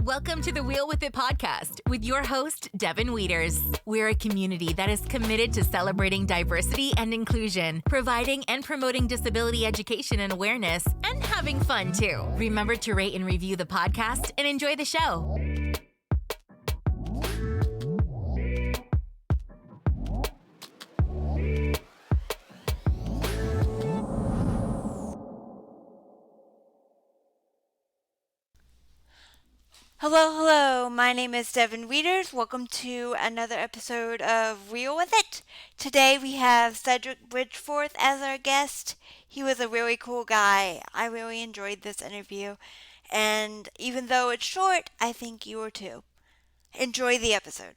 Welcome to the Wheel With It podcast with your host, Devon Wieters. We're a community that is committed to celebrating diversity and inclusion, providing and promoting disability education and awareness, and having fun too. Remember to rate and review the podcast and enjoy the show. Hello, my name is Devon Wieters. Welcome to another episode of Wheel With It. Today we have Cedrick Bridgeforth as our guest. He was a really cool guy. I really enjoyed this interview, and even though it's short, I think you will too. Enjoy the episode.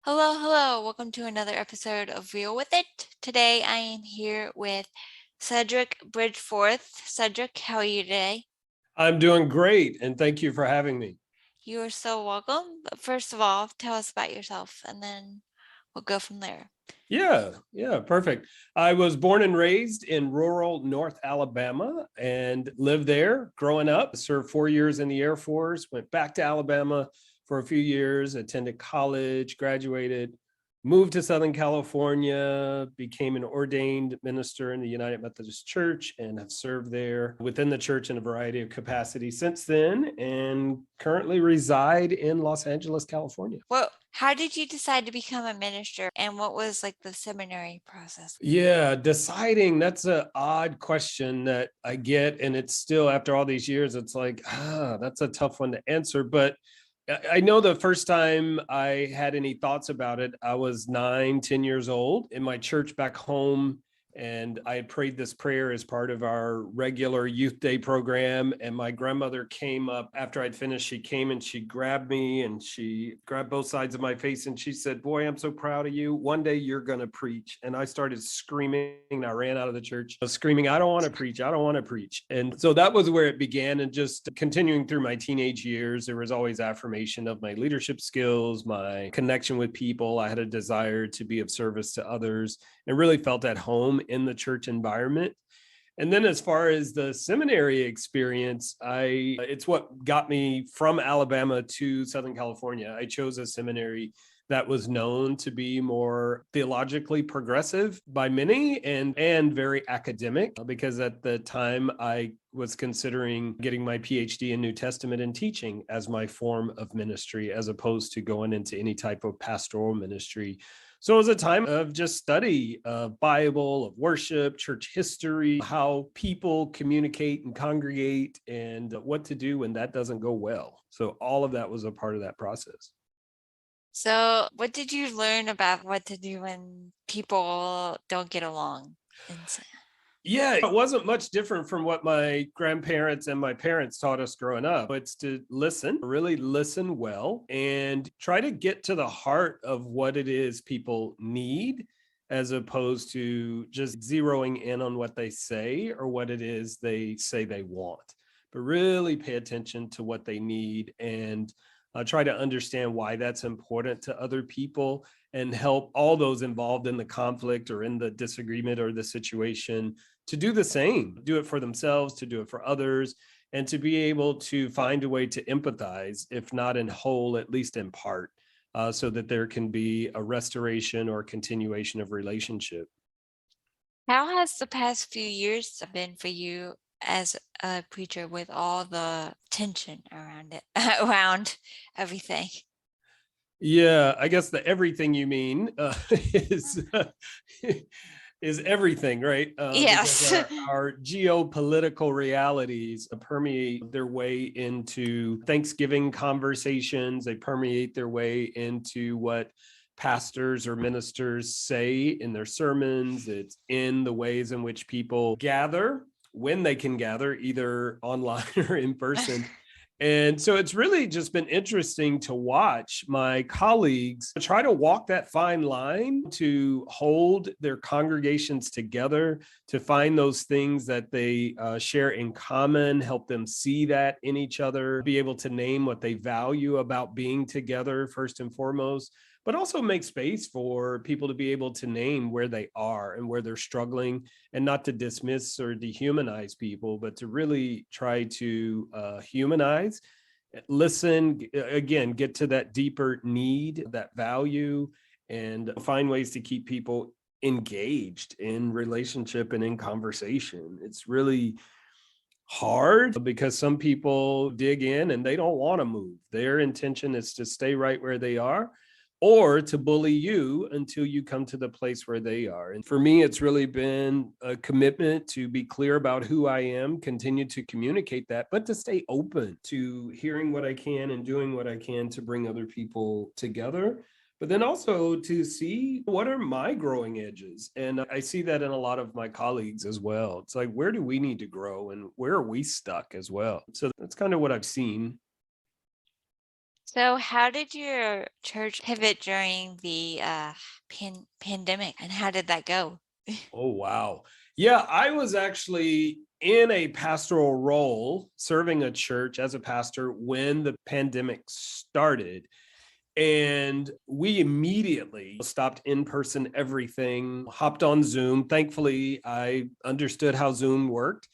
Hello. Welcome to another episode of Wheel With It. Today I am here with Cedrick Bridgeforth. Cedrick, how are you today? I'm doing great, and thank you for having me. You are so welcome. But first of all, tell us about yourself, and then we'll go from there. Yeah, perfect. I was born and raised in rural North Alabama and lived there growing up. Served 4 years in the Air Force, went back to Alabama for a few years, attended college, graduated, moved to Southern California, became an ordained minister in the United Methodist Church, and have served there within the church in a variety of capacities since then, and currently reside in Los Angeles, California. Well, how did you decide to become a minister, and what was like the seminary process? Yeah, deciding, that's an odd question that I get, and it's still, after all these years, it's like, that's a tough one to answer. But I know the first time I had any thoughts about it, I was 9-10 years old in my church back home. And I had prayed this prayer as part of our regular youth day program. And my grandmother came up after I'd finished. She came and she grabbed me and she grabbed both sides of my face. And she said, "Boy, I'm so proud of you. One day you're going to preach." And I started screaming. I ran out of the church screaming, "I don't want to preach. I don't want to preach." And so that was where it began. And just continuing through my teenage years, there was always affirmation of my leadership skills, my connection with people. I had a desire to be of service to others and really felt at home in the church environment. And then as far as the seminary experience, it's what got me from Alabama to Southern California. I chose a seminary that was known to be more theologically progressive by many and very academic, because at the time I was considering getting my PhD in New Testament and teaching as my form of ministry, as opposed to going into any type of pastoral ministry. So it was a time of just study of Bible, of worship, church history, how people communicate and congregate, and what to do when that doesn't go well. So all of that was a part of that process. So what did you learn about what to do when people don't get along? Yeah, it wasn't much different from what my grandparents and my parents taught us growing up. It's to listen, really listen well, and try to get to the heart of what it is people need, as opposed to just zeroing in on what they say or what it is they say they want. But really pay attention to what they need and try to understand why that's important to other people, and help all those involved in the conflict or in the disagreement or the situation to do the same, do it for themselves, to do it for others, and to be able to find a way to empathize, if not in whole, at least in part, so that there can be a restoration or continuation of relationship. How has the past few years been for you as a preacher, with all the tension around it, around everything? Yeah, I guess the everything you mean is is everything, right? Yes. Our geopolitical realities permeate their way into Thanksgiving conversations. They permeate their way into what pastors or ministers say in their sermons. It's in the ways in which people gather, when they can gather, either online or in person. And so it's really just been interesting to watch my colleagues try to walk that fine line to hold their congregations together, to find those things that they share in common, help them see that in each other, be able to name what they value about being together first and foremost, but also make space for people to be able to name where they are and where they're struggling, and not to dismiss or dehumanize people, but to really try to humanize, listen, again, get to that deeper need, that value, and find ways to keep people engaged in relationship and in conversation. It's really hard because some people dig in and they don't want to move. Their intention is to stay right where they are, or to bully you until you come to the place where they are. And for me, it's really been a commitment to be clear about who I am, continue to communicate that, but to stay open to hearing what I can and doing what I can to bring other people together. But then also to see what are my growing edges. And I see that in a lot of my colleagues as well. It's like, where do we need to grow and where are we stuck as well? So that's kind of what I've seen. So, how did your church pivot during the pandemic, and how did that go? Oh, wow. Yeah, I was actually in a pastoral role serving a church as a pastor when the pandemic started. And we immediately stopped in-person everything, hopped on Zoom. Thankfully, I understood how Zoom worked.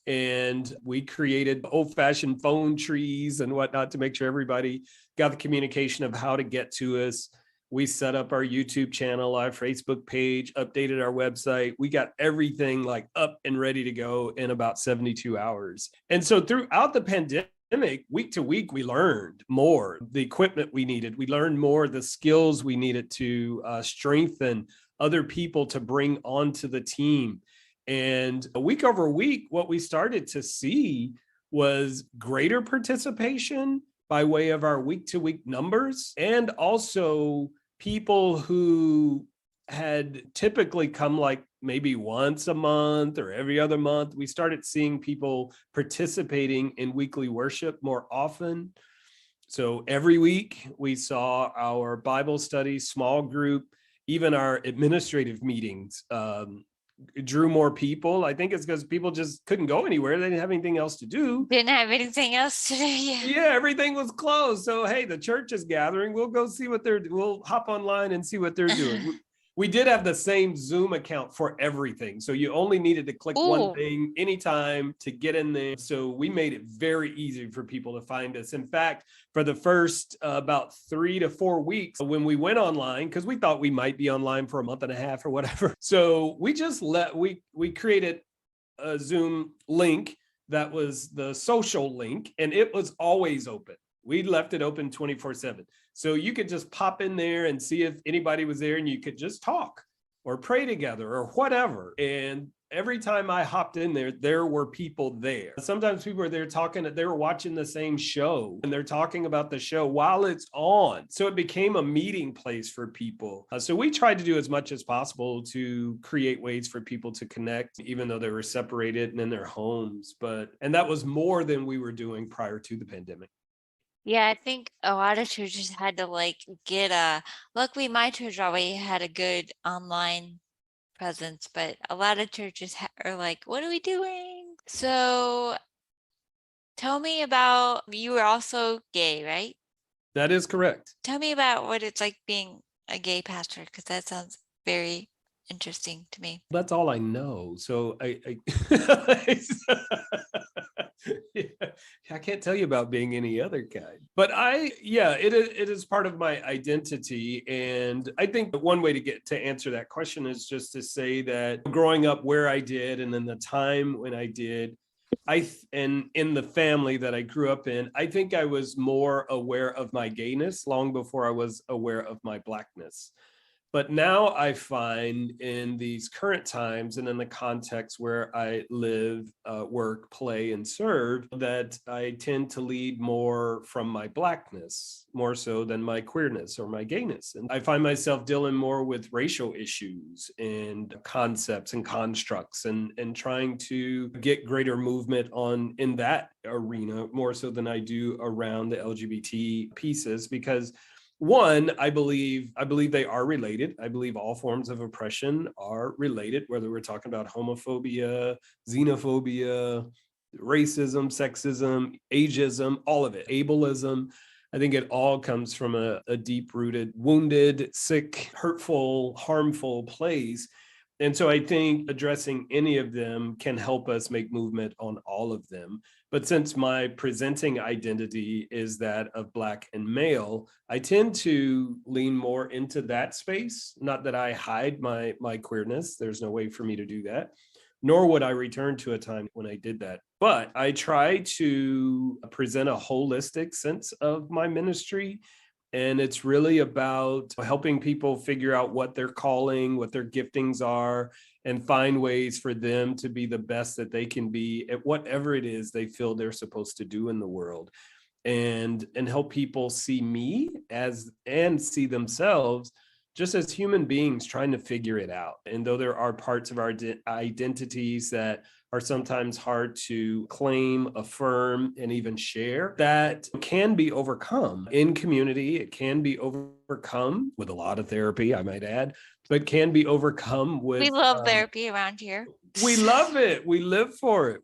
And we created old-fashioned phone trees and whatnot to make sure everybody got the communication of how to get to us. We set up our YouTube channel, our Facebook page, updated our website. We got everything like up and ready to go in about 72 hours. And so throughout the pandemic, week to week, we learned more, the equipment we needed. We learned more, the skills we needed to strengthen other people to bring onto the team. And week over week, what we started to see was greater participation by way of our week to week numbers, and also people who had typically come like maybe once a month or every other month. We started seeing people participating in weekly worship more often. So every week we saw our Bible study, small group, even our administrative meetings drew more people. I think it's because people just couldn't go anywhere. They didn't have anything else to do. Didn't have anything else to do. Yeah, everything was closed. So, hey, the church is gathering. We'll go see what we'll hop online and see what they're doing. We did have the same Zoom account for everything. So you only needed to click one thing anytime to get in there. So we made it very easy for people to find us. In fact, for the first about 3 to 4 weeks when we went online, because we thought we might be online for a month and a half or whatever. So we just we created a Zoom link that was the social link, and it was always open. We left it open 24/7. So you could just pop in there and see if anybody was there, and you could just talk or pray together or whatever. And every time I hopped in there, there were people there. Sometimes people were there talking, they were watching the same show and they're talking about the show while it's on. So it became a meeting place for people. So we tried to do as much as possible to create ways for people to connect, even though they were separated and in their homes. And that was more than we were doing prior to the pandemic. Yeah, I think a lot of churches had to luckily my church already had a good online presence, but a lot of churches are like, what are we doing? So tell me about, you were also gay, right? That is correct. Tell me about what it's like being a gay pastor, because that sounds very interesting to me. That's all I know. So I I can't tell you about being any other kind. But it is part of my identity. And I think one way to answer that question is just to say that growing up where I did, and then the time when I did, and in the family that I grew up in, I think I was more aware of my gayness long before I was aware of my Blackness. But now I find in these current times and in the context where I live, work, play, and serve, that I tend to lead more from my Blackness, more so than my queerness or my gayness. And I find myself dealing more with racial issues and concepts and constructs and trying to get greater movement on in that arena more so than I do around the LGBT pieces, because one, I believe they are related. I believe all forms of oppression are related, whether we're talking about homophobia, xenophobia, racism, sexism, ageism, all of it, ableism. I think it all comes from a deep-rooted, wounded, sick, hurtful, harmful place. And so I think addressing any of them can help us make movement on all of them. But since my presenting identity is that of Black and male, I tend to lean more into that space. Not that I hide my queerness. There's no way for me to do that, nor would I return to a time when I did that. But I try to present a holistic sense of my ministry. And it's really about helping people figure out what their calling, what their giftings are, and find ways for them to be the best that they can be at whatever it is they feel they're supposed to do in the world. And help people see me and see themselves just as human beings trying to figure it out. And though there are parts of our identities that are sometimes hard to claim, affirm, and even share, that can be overcome in community. It can be overcome with a lot of therapy, I might add, but can be overcome with... We love therapy around here. We love it. We live for it.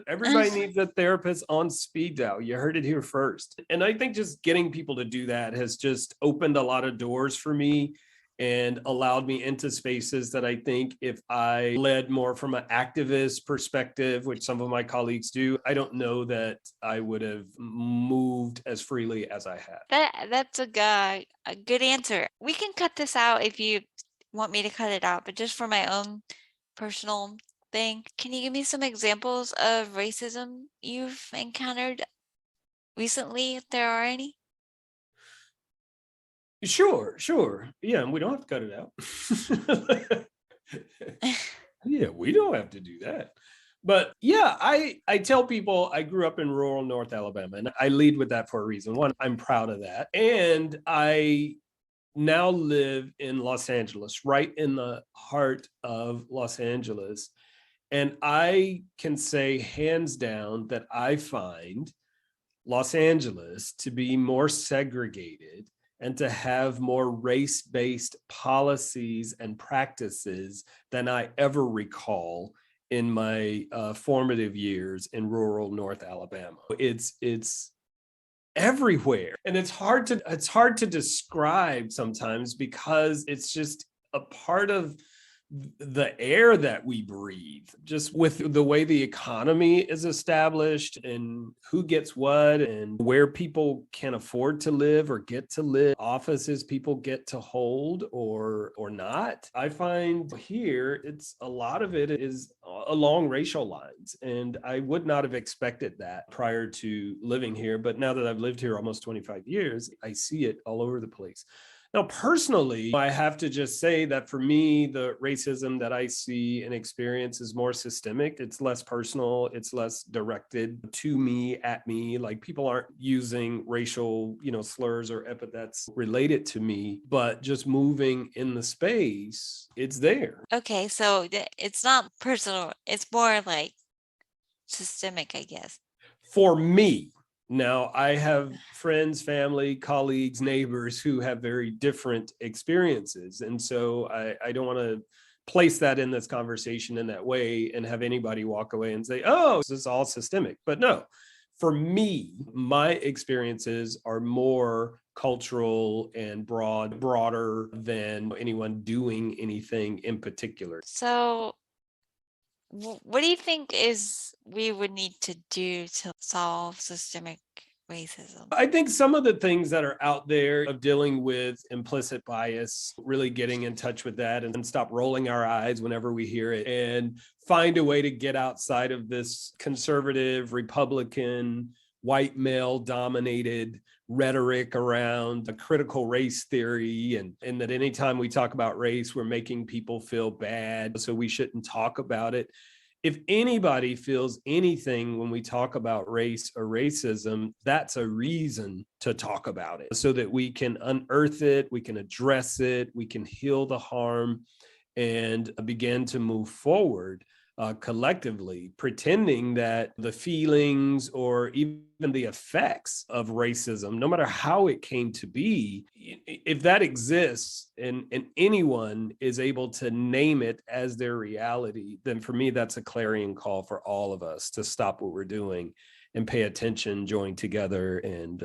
Everybody needs a therapist on speed dial. You heard it here first. And I think just getting people to do that has just opened a lot of doors for me and allowed me into spaces that I think if I led more from an activist perspective, which some of my colleagues do, I don't know that I would have moved as freely as I have. That's a good answer. We can cut this out if you want me to cut it out, but just for my own personal thing, can you give me some examples of racism you've encountered recently, if there are any? Sure. Yeah, and we don't have to cut it out. Yeah, we don't have to do that. But yeah, I tell people I grew up in rural North Alabama, and I lead with that for a reason. One, I'm proud of that. And I now live in Los Angeles, right in the heart of Los Angeles. And I can say hands down that I find Los Angeles to be more segregated and to have more race-based policies and practices than I ever recall in my formative years in rural North Alabama. It's everywhere, and it's hard to describe sometimes because it's just a part of the air that we breathe, just with the way the economy is established and who gets what and where people can afford to live or get to live, offices people get to hold or not. I find here it's a lot of it is along racial lines, and I would not have expected that prior to living here. But now that I've lived here almost 25 years, I see it all over the place. Now, personally, I have to just say that for me, the racism that I see and experience is more systemic. It's less personal. It's less directed to me, at me. Like people aren't using racial, slurs or epithets related to me, but just moving in the space, it's there. Okay, so it's not personal. It's more like systemic, I guess. For me. Now, I have friends, family, colleagues, neighbors who have very different experiences. And so I don't want to place that in this conversation in that way and have anybody walk away and say, oh, this is all systemic. But no, for me, my experiences are more cultural and broader than anyone doing anything in particular. So what do you think we would need to do to solve systemic racism? I think some of the things that are out there of dealing with implicit bias, really getting in touch with that and stop rolling our eyes whenever we hear it and find a way to get outside of this conservative, Republican, white male dominated rhetoric around the critical race theory and that anytime we talk about race, we're making people feel bad, so we shouldn't talk about it. If anybody feels anything when we talk about race or racism, that's a reason to talk about it so that we can unearth it, we can address it, we can heal the harm and begin to move forward collectively, pretending that the feelings or even the effects of racism, no matter how it came to be, if that exists and anyone is able to name it as their reality, then for me, that's a clarion call for all of us to stop what we're doing and pay attention, join together, and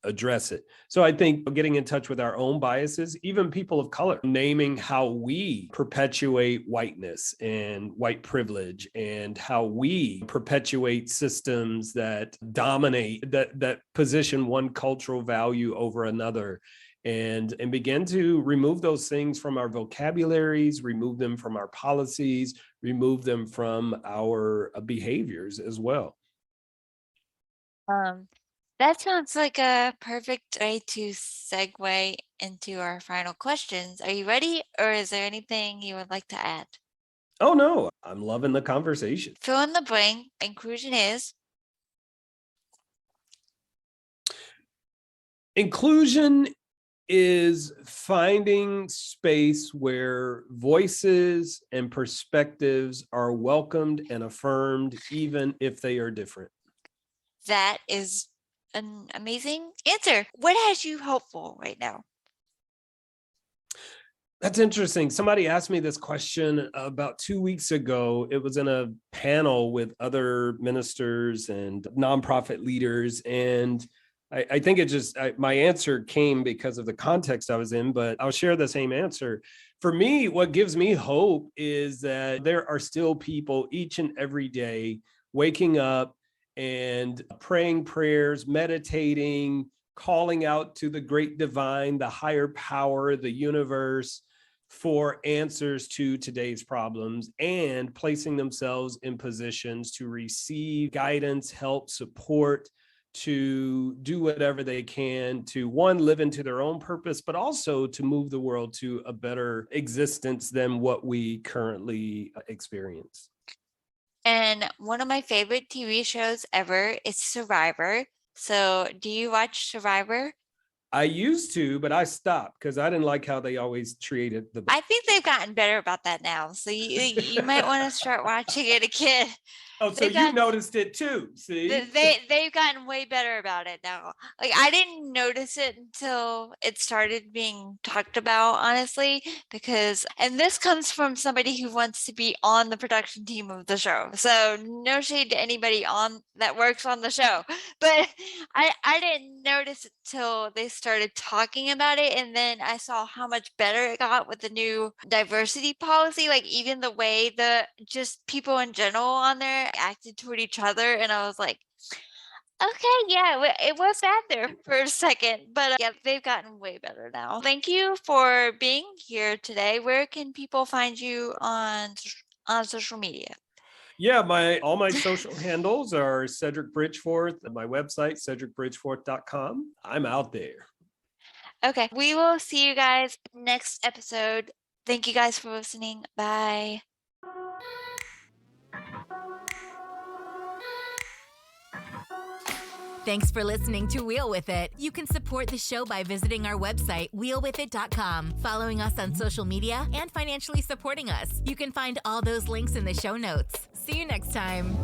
address it. So I think getting in touch with our own biases, even people of color, naming how we perpetuate whiteness and white privilege and how we perpetuate systems that dominate, that position one cultural value over another, and begin to remove those things from our vocabularies, remove them from our policies, remove them from our behaviors as well. That sounds like a perfect way to segue into our final questions. Are you ready, or is there anything you would like to add? Oh, no, I'm loving the conversation. Fill in the blank. Inclusion is? Inclusion is finding space where voices and perspectives are welcomed and affirmed, even if they are different. That is an amazing answer. What has you hopeful right now? That's interesting. Somebody asked me this question about 2 weeks ago. It was in a panel with other ministers and nonprofit leaders. And I think my answer came because of the context I was in, but I'll share the same answer. For me, what gives me hope is that there are still people each and every day waking up and praying prayers, meditating, calling out to the great divine, the higher power, the universe, for answers to today's problems and placing themselves in positions to receive guidance, help, support, to do whatever they can to, one, live into their own purpose, but also to move the world to a better existence than what we currently experience. And one of my favorite TV shows ever is Survivor. So do you watch Survivor? I used to, but I stopped because I didn't like how they always treated the. I think they've gotten better about that now. So you might want to start watching it again. Oh, so you noticed it too, see? They've gotten way better about it now. Like, I didn't notice it until it started being talked about, honestly, and this comes from somebody who wants to be on the production team of the show. So no shade to anybody that works on the show, but I didn't notice it till they started talking about it. And then I saw how much better it got with the new diversity policy, like even the way just people in general on there acted toward each other. And I was like, okay, yeah, it was bad there for a second, but yeah, they've gotten way better now. Thank you for being here today. Where can people find you on social media? Yeah, all my social handles are Cedrick Bridgeforth. My website, cedrickbridgeforth.com. I'm out there. Okay, we will see you guys next episode. Thank you guys for listening. Bye. Thanks for listening to Wheel With It. You can support the show by visiting our website, wheelwithit.com, following us on social media, and financially supporting us. You can find all those links in the show notes. See you next time.